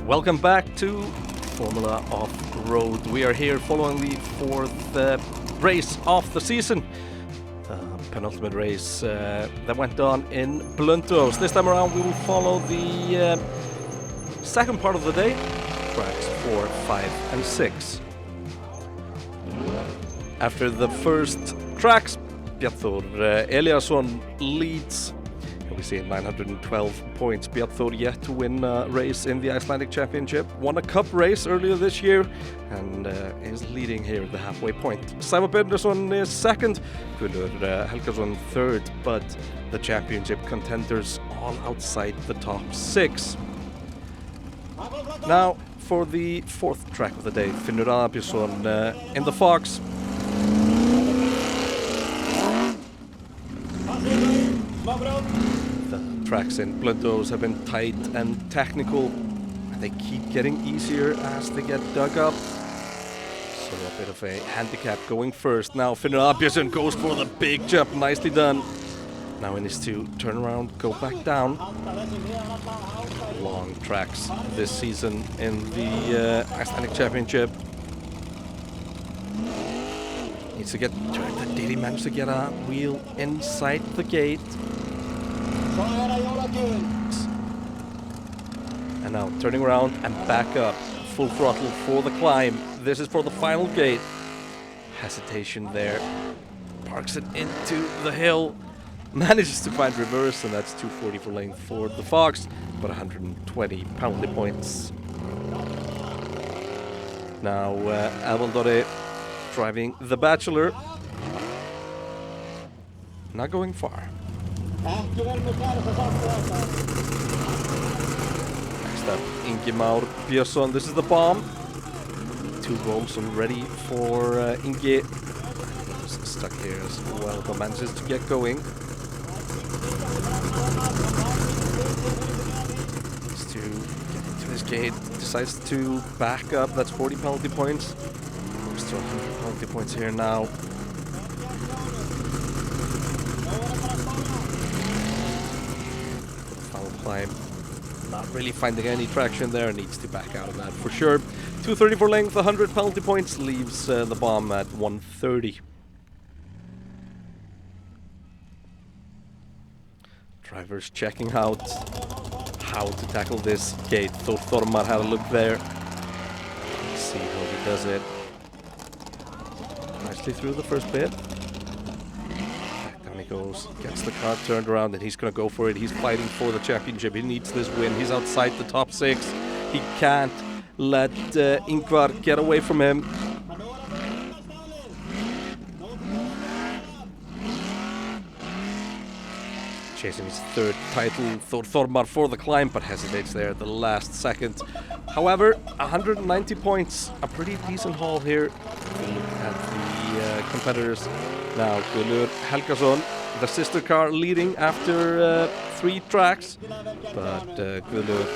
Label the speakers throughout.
Speaker 1: Welcome back to Formula Offroad. We are here following the fourth race of the season. Penultimate race that went on in Blonduos. This time around we will follow the second part of the day, tracks 4, 5 and 6. After the first tracks, Bjarnþór Eliasson leads. We see 912 points. Bjarnþór yet to win a race in the Icelandic Championship. Won a cup race earlier this year and is leading here at the halfway point. Sævar Benediktsson is second. Guðlaugur Helgason third. But the championship contenders all outside the top 6. Now for the fourth track of the day. Finnur Aðalbjörnsson in the Fox. The tracks in Blonduos have been tight and technical, and they keep getting easier as they get dug up. So a bit of a handicap going first. Now Finnur Aðalbjörnsson goes for the big jump, nicely done. Now he needs to turn around, go back down. Long tracks this season in the Icelandic Championship. Needs to get directed. Did he manage to get a wheel inside the gate? And now turning around and back up. Full throttle for the climb. This is for the final gate. Hesitation there. Parks it into the hill. Manages to find reverse, and that's 240 for length for the Fox, but 120 penalty points. Now Avaldore driving the Bachelor. Not going far. Next up, Ingi Már Björnsson. This is the bomb. 2 goals already for Ingi. Just stuck here as well, but manages to get going. Needs to get into his gate. Decides to back up. That's 40 penalty points. Still 100 penalty points here now. Final climb. Not really finding any traction there. Needs to back out of that for sure. 230 for length, 100 penalty points. Leaves the bomb at 130. Drivers checking out how to tackle this gate. Thor Thormar had a look there. Let's see how he does it. Nicely through the first bit. Back down he goes. Gets the car turned around and he's going to go for it. He's fighting for the championship. He needs this win. He's outside the top 6. He can't let Ingvar get away from him. Chasing his third title, Thor Thormar for the climb, but hesitates there at the last second. However, 190 points, a pretty decent haul here. If you look at the competitors. Now, Guðlaugur Helgason, the sister car, leading after 3 tracks, but Guðlaugur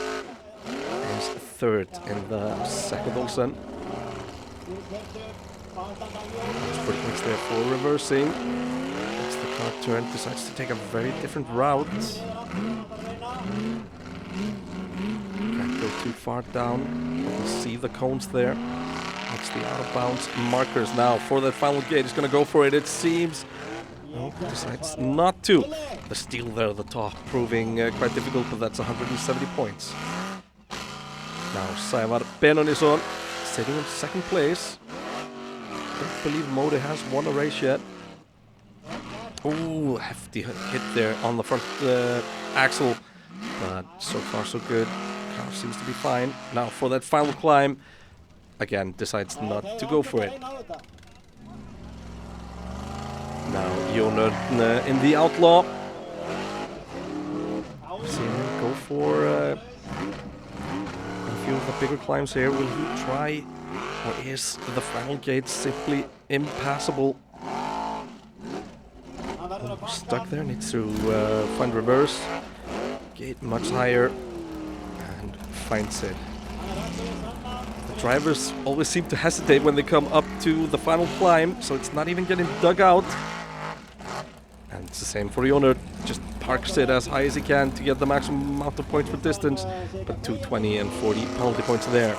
Speaker 1: is third in the second Olsen. That's pretty much there for reversing. Car turn, decides to take a very different route. Can't go too far down. You can see the cones there. That's the out of bounds markers. Now for that final gate, he's gonna go for it, it seems. No, decides not to. The steal there at the top, proving quite difficult, but that's 170 points. Now Sævar Benediktsson sitting in second place. Don't believe Mode has won a race yet. Ooh, hefty hit there on the front axle, but so far so good. Car seems to be fine. Now for that final climb, again decides not to go for it. Now Jónur in the Outlaw. Seeing him go for a few of the bigger climbs here. Will he try, or is the final gate simply impassable? Stuck there, needs to find reverse. Gate much higher, and finds it. The drivers always seem to hesitate when they come up to the final climb, so it's not even getting dug out. And it's the same for Jónur, just parks it as high as he can to get the maximum amount of points for distance, but 220 and 40 penalty points there.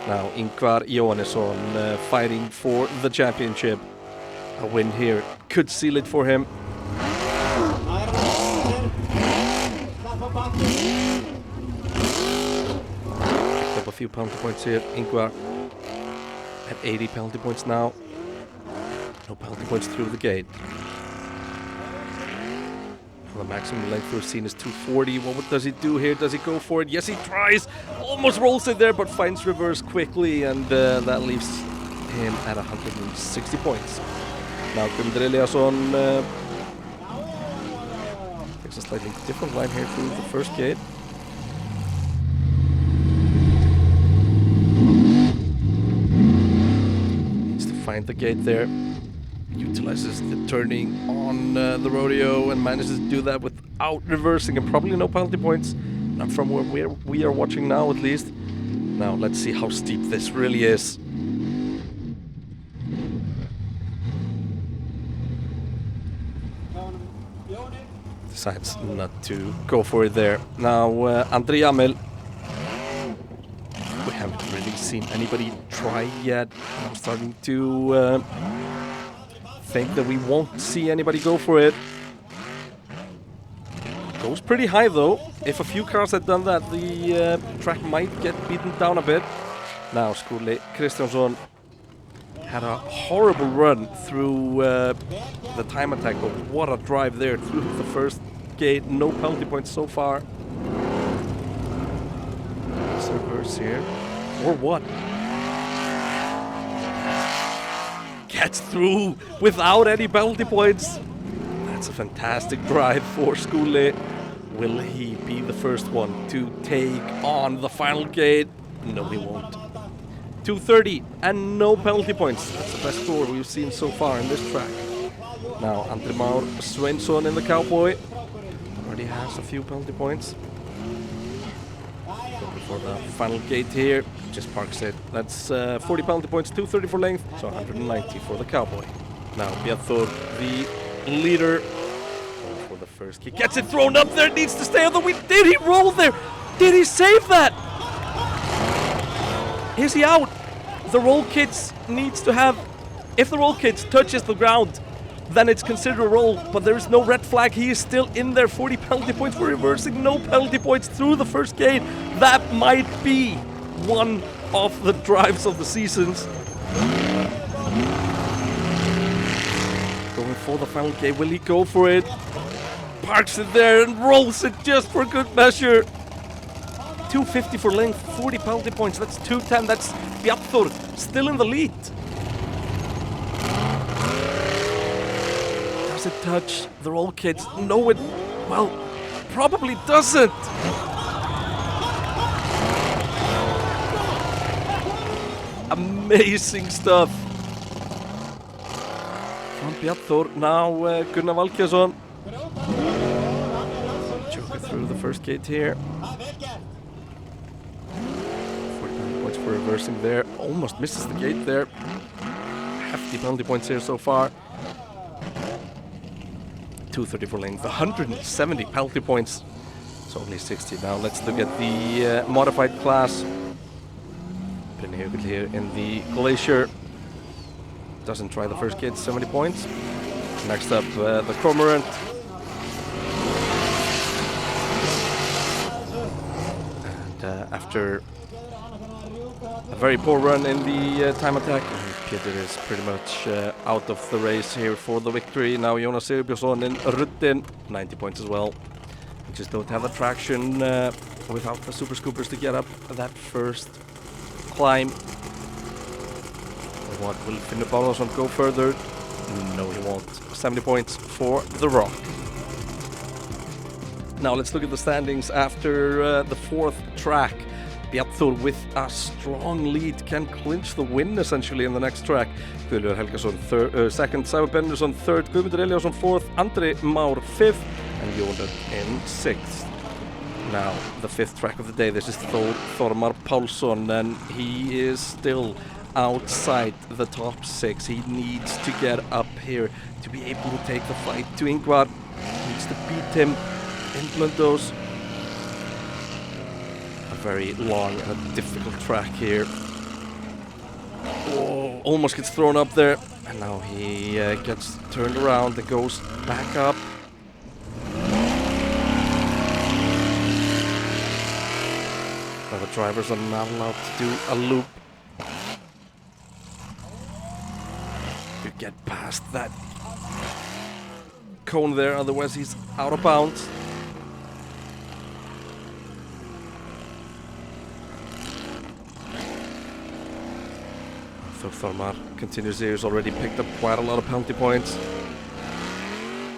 Speaker 1: Now Ingvar Jóhannesson fighting for the championship. A win here could seal it for him. Picked up a few penalty points here. Ingvar at 80 penalty points now. No penalty points through the gate. The maximum length we've seen is 240. What does he do here? Does he go for it? Yes, he tries. Almost rolls it there, but finds reverse quickly, and that leaves him at 160 points. Now Guðmundur Elíasson takes a slightly different line here through the first gate. Needs to find the gate there. Utilizes the turning on the rodeo and manages to do that without reversing, and probably no penalty points. Not from where we are watching now, at least. Now let's see how steep this really is. Decides not to go for it there. Now Andri Jamil. We haven't really seen anybody try yet. I'm starting to think that we won't see anybody go for it. Goes pretty high though. If a few cars had done that, the track might get beaten down a bit. Now Skúli Kristjánsson had a horrible run through the time attack, but what a drive there through the first gate. No penalty points so far. Reverse here, or what? Gets through without any penalty points. That's a fantastic drive for Skúli. Will he be the first one to take on the final gate? No, he won't. 230 and no penalty points. That's the best score we've seen so far in this track. Now Andri Már Sveinsson in the Cowboy. Already has a few penalty points. For the final gate here, just parks it. That's 40 penalty points, 230 for length, so 190 for the Cowboy. Now Bjartur, the leader, for the first kick, gets it thrown up there, needs to stay on the wheel. Did he roll there? Did he save that? Is he out? The roll kits needs to have, if the roll kits touches the ground, then it's considered a roll, but there is no red flag. He is still in there. 40 penalty points for reversing, no penalty points through the first gate. That might be one of the drives of the seasons. Going for the final gate, will he go for it? Parks it there and rolls it just for good measure. 250 for length, 40 penalty points, that's 210, that's Bjartur still in the lead. Does it touch the roll kits? No, it, well, probably doesn't. Amazing stuff from Bjartur. Now Gunnar Valkjason. Choke it through the first gate here. 40 penalty points for reversing there. Almost misses the gate there. Hefty penalty points here so far. 230 for length, 170 penalty points. It's only 60 now. Let's look at the modified class. Brynjhögl here in the Glacier. Doesn't try the first gate, 70 points. Next up, the Cormorant. And after a very poor run in the time attack, Pétur is pretty much out of the race here for the victory. Now Jónas Sigurbjörnsson in Ruddin, 90 points as well. We just don't have the traction without the Super Scoopers to get up that first climb. What, will Finnur Bárðarson go further? No, he won't. 70 points for the Rock. Now let's look at the standings after the fourth track. Bjartur with a strong lead can clinch the win essentially in the next track. Guðlaugur Helgason second, Sævar Benediktsson third, Guðmundur Elíasson fourth, Andri Már fifth, and Jónur in sixth. Now the fifth track of the day, this is Þormar Pálsson, and he is still outside the top 6. He needs to get up here to be able to take the fight to Ingvar. He needs to beat him in Blonduos. A very long and difficult track here. Oh, almost gets thrown up there. And now he gets turned around and goes back up. Now the drivers are not allowed to do a loop. You get past that cone there, otherwise he's out of bounds. Thormar continues here. He's already picked up quite a lot of penalty points.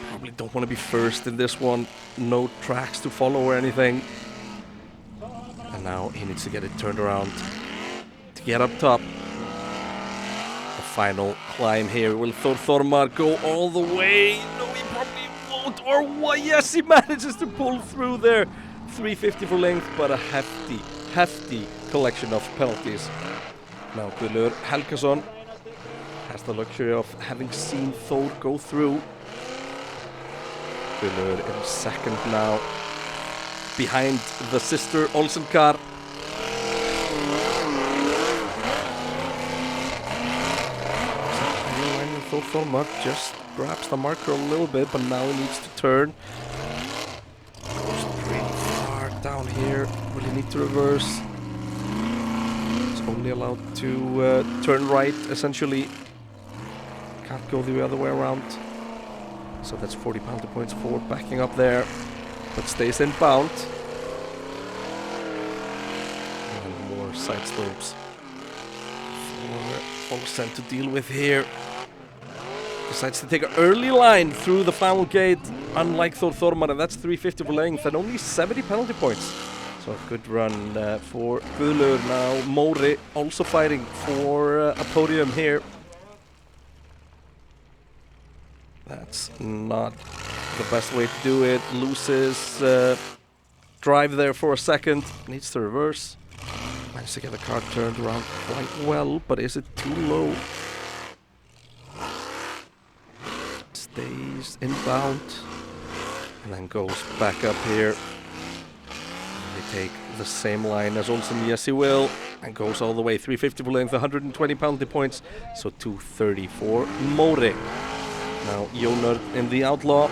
Speaker 1: Probably don't want to be first in this one. No tracks to follow or anything. And now he needs to get it turned around to get up top. The final climb here. Will Thormar go all the way? No, he probably won't. Or what? Yes, he manages to pull through there. 350 for length, but a hefty collection of penalties. Now Guðlaugur Helgason has the luxury of having seen Thor go through. Guðlaugur in second now, behind the sister Olsen car. Thormar just grabs the marker a little bit, but now he needs to turn. Goes pretty far down here. Will he need to reverse? Only allowed to turn right, essentially. Can't go the other way around. So that's 40 penalty points for backing up there, but stays inbound. And more side slopes for Olsen to deal with here. Decides to take an early line through the final gate, unlike Thormar, and that's 350 for length and only 70 penalty points. So a good run for Guðlaugur. Now Móri also fighting for a podium here. That's not the best way to do it. Loses drive there for a second. Needs to reverse. Managed to get the car turned around quite well, but is it too low? Stays inbound and then goes back up here. Take the same line as Olsen, yes he will, and goes all the way 350 for length, 120 penalty points, so 230 for Móri. Now Jónur in the outlaw.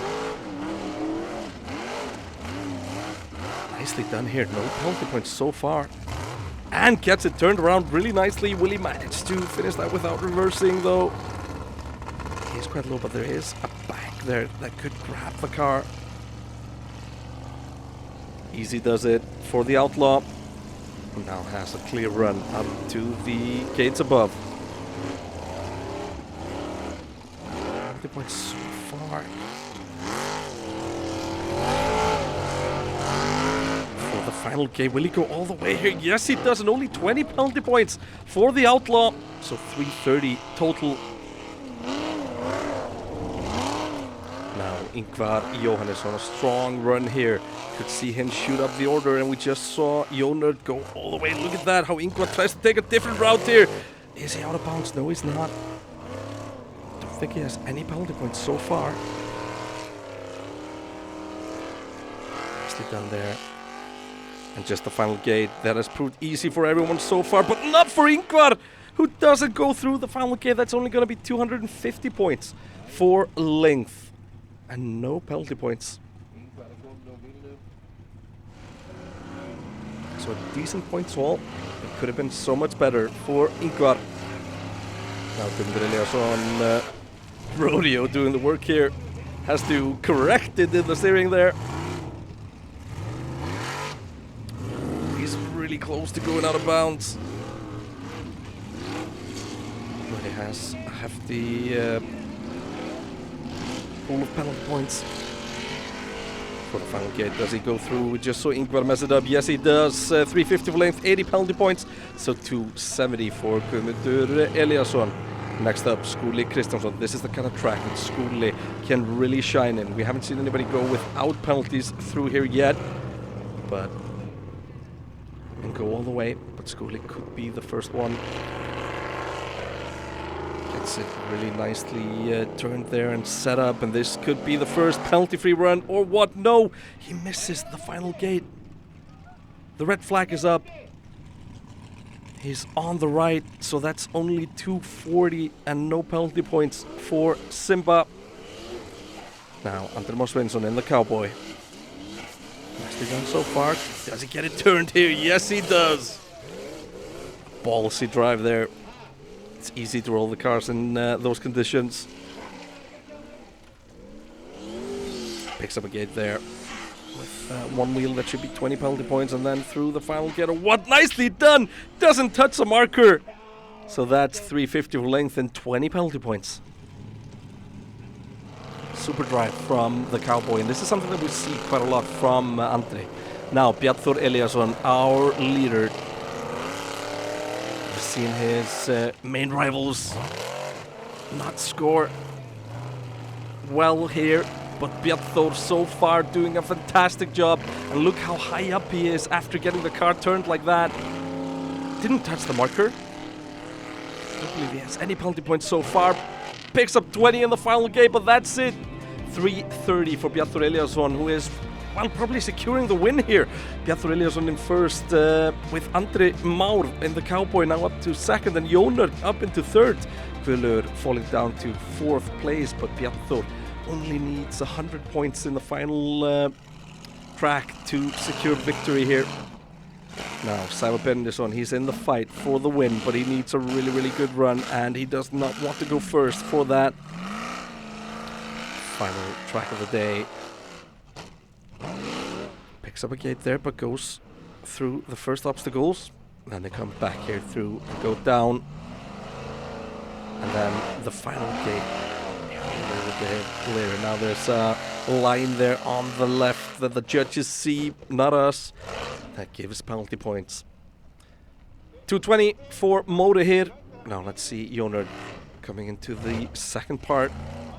Speaker 1: Nicely done here, no penalty points so far, and gets it turned around really nicely. Will he manage to finish that without reversing though? He's quite low, but there is a bank there that could grab the car. Easy does it for the outlaw. Now has a clear run up to the gates above. 50 points so far. For the final gate, will he go all the way here? Yes, he does, and only 20 penalty points for the outlaw. So 330 total. Now Ingvar Jóhannesson, a strong run here. Could see him shoot up the order, and we just saw Jónur go all the way. Look at that, how Ingvar tries to take a different route here. Is he out of bounds? No, he's not. Don't think he has any penalty points so far. Nicely done there. And just the final gate. That has proved easy for everyone so far, but not for Ingvar, who doesn't go through the final gate. That's only going to be 250 points for length. And no penalty points. So a decent points haul. It could have been so much better for Ingvar. Now Guðmundur Eliasson on rodeo doing the work here. Has to correct it in the steering there. He's really close to going out of bounds. But he has a hefty pool of penalty points. For the final gate, does he go through? We just saw Ingvar mess it up. Yes, he does. 350 for length, 80 penalty points. So 270 for Guðmundur Eliasson. Next up, Skúli Kristjánsson. This is the kind of track that Skúli can really shine in. We haven't seen anybody go without penalties through here yet, and go all the way. But Skúli could be the first one. It's really nicely turned there and set up, and this could be the first penalty-free run, or what? No! He misses the final gate. The red flag is up. He's on the right, so that's only 240 and no penalty points for Simba. Now, Andri Már Sveinsson in the Cowboy. Nicely done so far. Does he get it turned here? Yes, he does. Ballsy drive there. It's easy to roll the cars in those conditions. Picks up a gate there. With one wheel, that should be 20 penalty points, and then through the final getter. What? Nicely done! Doesn't touch the marker. So that's 350 for length and 20 penalty points. Super drive from the Cowboy, and this is something that we see quite a lot from Andri. Now, Bjarnþór Eliasson, our leader. We've seen his main rivals not score well here, but Bjarnþór so far doing a fantastic job. And look how high up he is after getting the car turned like that. Didn't touch the marker. I don't believe he has any penalty points so far. Picks up 20 in the final game, but that's it. 330 for Bjarnþór Eliasson, who is, well, probably securing the win here. Bjarnþór Eliasson in first, with Andri Már in the Cowboy now up to second, and Jónar up into third. Guðlaugur falling down to fourth place, but Bjarnþór only needs 100 points in the final track to secure victory here. Now, Simon Benedisson, he's in the fight for the win, but he needs a really, really good run, and he does not want to go first for that. Final track of the day. Picks up a gate there, but goes through the first obstacles. Then they come back here through, go down. And then the final gate. Clear. Now there's a line there on the left that the judges see, not us. That gives penalty points. 220 for Móri here. Now let's see Jónar coming into the second part,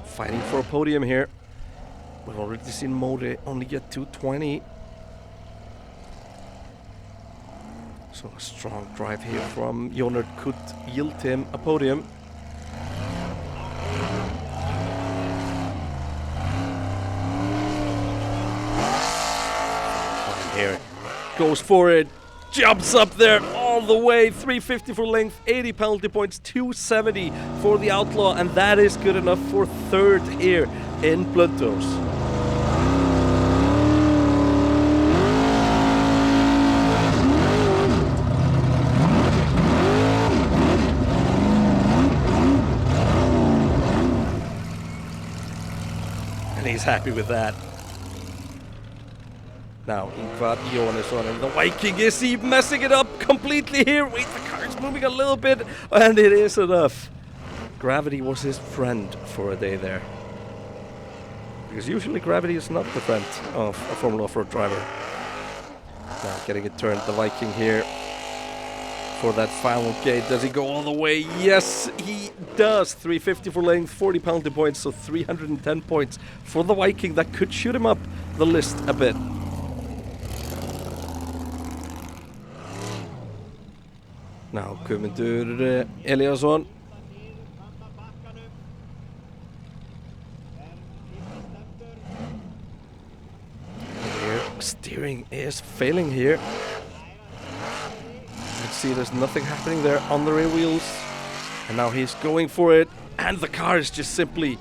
Speaker 1: fighting for a podium here. We've already seen Móri only get 220. So a strong drive here from Jónar could yield him a podium. Here goes for it, jumps up there all the way, 350 for length, 80 penalty points, 270 for the Outlaw, and that is good enough for third here in Blonduos. And he's happy with that. Now, Ingvar Jóhannesson and the Viking, is he messing it up completely here? Wait, the car is moving a little bit, and it is enough. Gravity was his friend for a day there. Because usually gravity is not the friend of a Formula Offroad driver. Now, getting it turned, the Viking here for that final gate. Does he go all the way? Yes, he does. 350 for length, 40 penalty points, so 310 points for the Viking. That could shoot him up the list a bit. Now, Guðmundur Eliasson. Here, steering is failing here. Let's see, there's nothing happening there on the rear wheels. And now he's going for it, and the car is just simply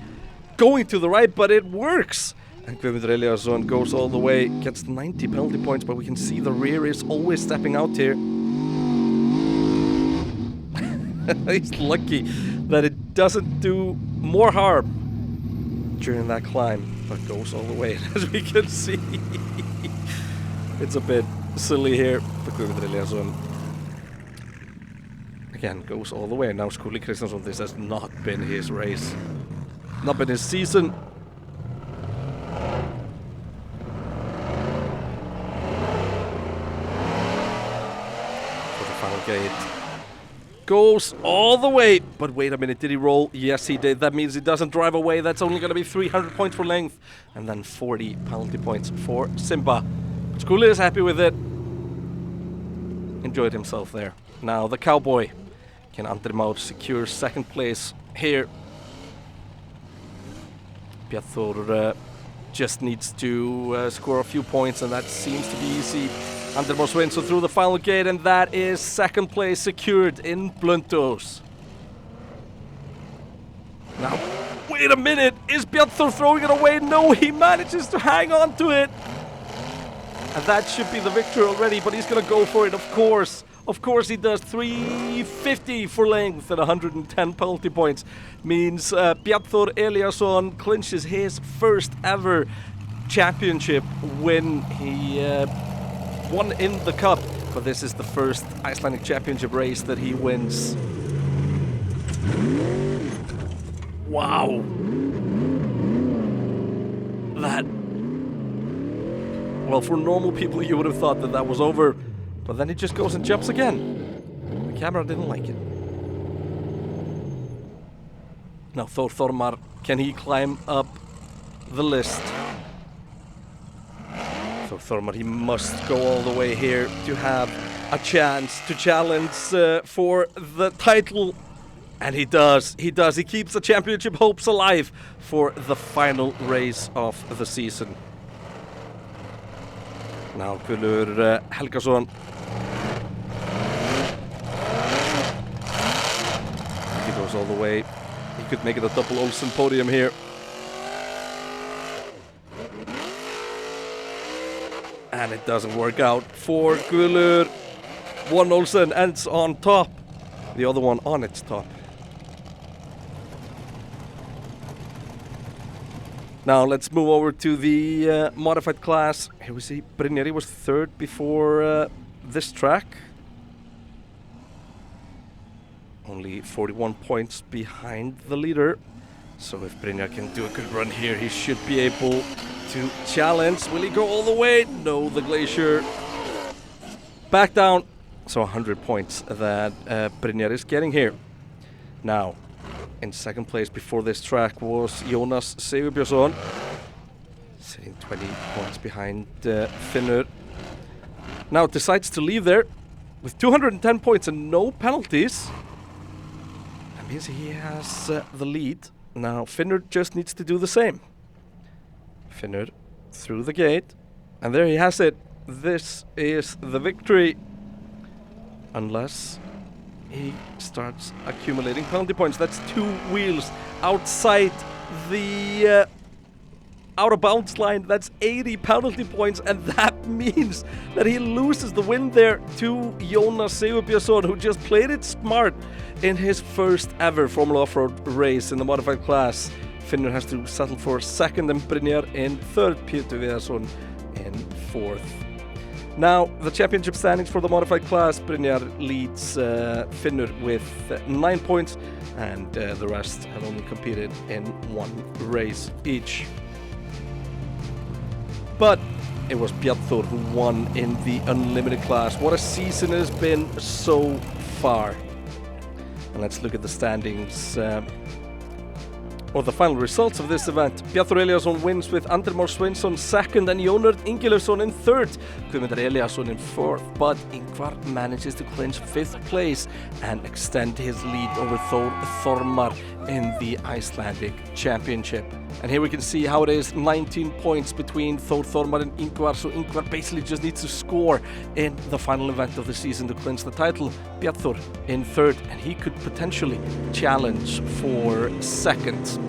Speaker 1: going to the right, but it works. And Guðmundur Eliasson goes all the way, gets 90 penalty points, but we can see the rear is always stepping out here. He's lucky that it doesn't do more harm during that climb, but goes all the way. As we can see, it's a bit silly here for Guðmundur Eliasson. Again, goes all the way. Now Skúli Kristjánsson, this has not been his race, not been his season. For the final gate. Goes all the way, but wait a minute, did he roll? Yes, he did. That means he doesn't drive away. That's only going to be 300 points for length, and then 40 penalty points for Simba. Skúli is happy with it. Enjoyed himself there. Now the Cowboy. Can Andri Már secure second place here. Bjartur just needs to score a few points, and that seems to be easy. Andrmar Sveinsson through the final gate, and that is second place secured in Blonduos. Now, wait a minute, is Bjartur throwing it away? No, he manages to hang on to it. And that should be the victory already, but he's gonna go for it, of course. Of course he does. 350 for length and 110 penalty points means Bjartur Eliasson clinches his first ever championship win. He won in the cup, but this is the first Icelandic championship race that he wins. Wow. That... Well, for normal people you would have thought that that was over, but then he just goes and jumps again. The camera didn't like it. Now Þór Þormar, can he climb up the list? Þór Þormar, he must go all the way here to have a chance to challenge for the title. And he does, he keeps the championship hopes alive for the final race of the season. Now Gunnur Helgason. He goes all the way. He could make it a double Olsen podium here. And it doesn't work out for Gunnur. One Olsen ends on top, the other one on its top. Now let's move over to the modified class. Here we see Brynjar was third before this track. Only 41 points behind the leader. So if Brynjar can do a good run here, he should be able to challenge. Will he go all the way? No, the Glacier back down. So 100 points that Brynjar is getting here. Now, in second place before this track was Jónas Sigurbjörnsson, sitting 20 points behind Finnur. Now decides to leave there with 210 points and no penalties. That means he has the lead. Now Finnur just needs to do the same. Finnur through the gate, and there he has it. This is the victory. Unless he starts accumulating penalty points. That's 2 wheels outside the out of bounds line. That's 80 penalty points, and that means that he loses the win there to Jónas Sigurbjörnsson, who just played it smart in his first ever Formula Offroad race in the modified class. Finnur has to settle for second and Brynjar in third, Pétur Viðarsson in fourth. Now, the championship standings for the modified class, Brynjar leads Finnur with 9 points, and the rest have only competed in 1 race each. But it was Bjartur who won in the unlimited class. What a season it has been so far. And let's look at the standings. Or the final results of this event. Bjartur Eliasson wins with Andrmar Sveinsson second and Jónard Ingilefsson in third. Guðmundur Eliasson in fourth, but Ingvar manages to clinch fifth place and extend his lead over Þór Þormar in the Icelandic Championship. And here we can see how it is 19 points between Þór Þormar and Ingvar, so Ingvar basically just needs to score in the final event of the season to clinch the title. Bjartur in third, and he could potentially challenge for second.